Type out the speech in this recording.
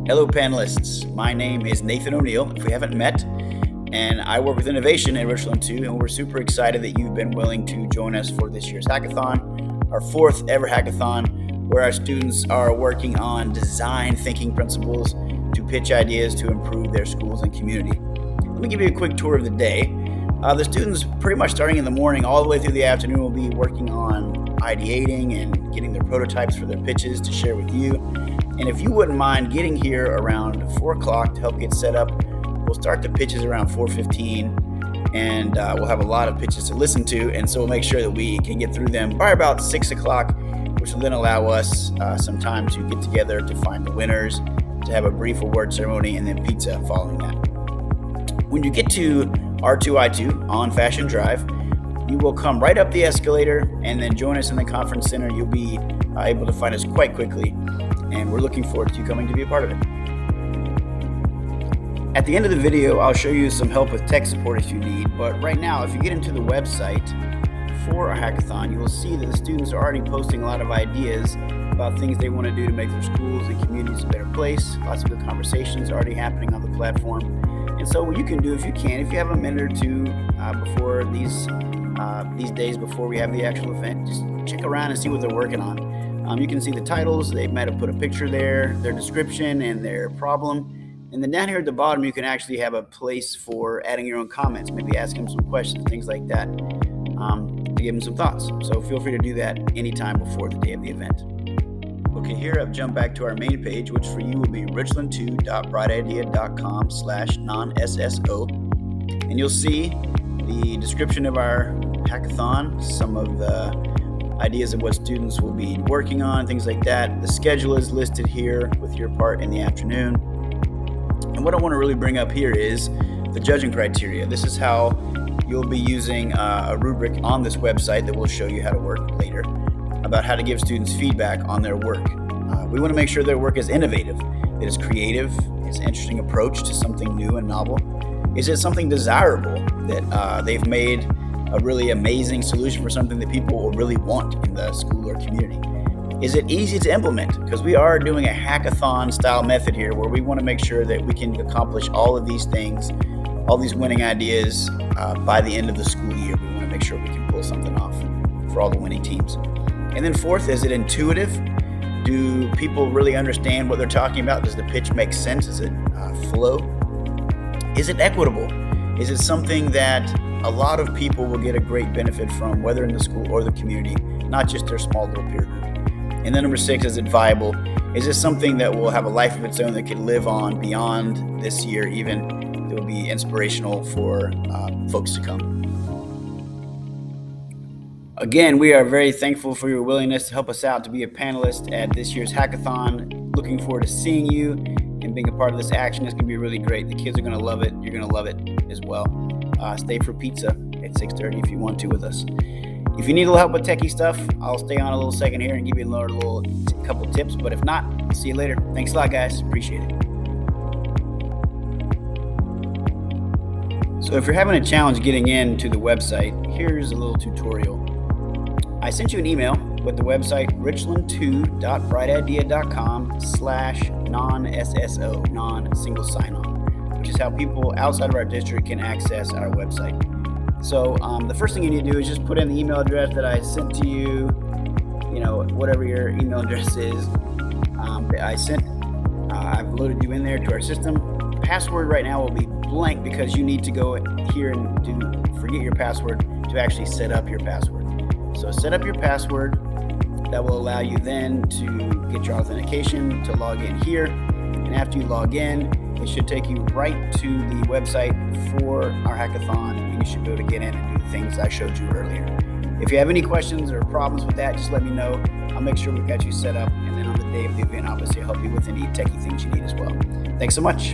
Hello, panelists. My name is Nathan O'Neill, if we haven't met, and I work with innovation at Richland Two, and we're super excited that you've been willing to join us for this year's hackathon, our fourth ever hackathon, where our students are working on design thinking principles to pitch ideas to improve their schools and community. Let me give you a quick tour of the day. The students, pretty much starting in the morning all the way through the afternoon, will be working on ideating and getting their prototypes for their pitches to share with you. And if you wouldn't mind getting here around 4 o'clock to help get set up, we'll start the pitches around 4:15, and we'll have a lot of pitches to listen to, and so we'll make sure that we can get through them by about 6 o'clock, which will then allow us some time to get together to find the winners, to have a brief award ceremony, and then pizza following that. When you get to R2I2 on Fashion Drive, you will come right up the escalator and then join us in the conference center. You'll be able to find us quite quickly, and we're looking forward to you coming to be a part of it. At the end of the video, I'll show you some help with tech support if you need, but right now, if you get into the website for our hackathon, you will see that the students are already posting a lot of ideas about things they want to do to make their schools and communities a better place. Lots of good conversations already happening on the platform. And so what you can do, if you have a minute or two before these days before we have the actual event, just check around and see what they're working on. You can see the titles. They might have put a picture there, their description, and their problem. And then down here at the bottom, you can actually have a place for adding your own comments, maybe asking them some questions, things like that, to give them some thoughts. So feel free to do that anytime before the day of the event. Okay, here I've jumped back to our main page, which for you will be richland2.brightidea.com/non-SSO. And you'll see the description of our hackathon, some of the ideas of what students will be working on, things like that. The schedule is listed here with your part in the afternoon. And what I want to really bring up here is the judging criteria. This is how you'll be using a rubric on this website that will show you how to work later, about how to give students feedback on their work. We want to make sure their work is innovative, it is creative, it's an interesting approach to something new and novel. Is it something desirable that they've made a really amazing solution for something that people will really want in the school or community? Is it easy to implement? Because we are doing a hackathon style method here where we want to make sure that we can accomplish all of these things, all these winning ideas by the end of the school year. We want to make sure we can pull something off for all the winning teams. And then fourth, is it intuitive? Do people really understand what they're talking about? Does the pitch make sense? Does it flow? Is it equitable? Is it something that a lot of people will get a great benefit from, whether in the school or the community, not just their small little peer group? And then number 6, is it viable? Is this something that will have a life of its own that can live on beyond this year, even that will be inspirational for folks to come? Again, we are very thankful for your willingness to help us out to be a panelist at this year's hackathon. Looking forward to seeing you and being a part of this action. It's going to be really great. The kids are going to love it. You're going to love it as well. Stay for pizza at 6:30 if you want to with us. If you need a little help with techie stuff, I'll stay on a little second here and give you a couple tips. But if not, I'll see you later. Thanks a lot, guys. Appreciate it. So if you're having a challenge getting into the website, here's a little tutorial. I sent you an email with the website richland2.brightidea.com/non-SSO, non-single sign-on, which is how people outside of our district can access our website. So the first thing you need to do is just put in the email address that I sent to you, whatever your email address is. I've loaded you in there to our system. Password right now will be blank because you need to go here and forget your password to actually set up your password. So set up your password. That will allow you then to get your authentication to log in here. And after you log in, it should take you right to the website for our hackathon, and you should be able to get in and do the things I showed you earlier. If you have any questions or problems with that, just let me know. I'll make sure we've got you set up, and then on the day of the event, obviously, I'll help you with any techie things you need as well. Thanks so much.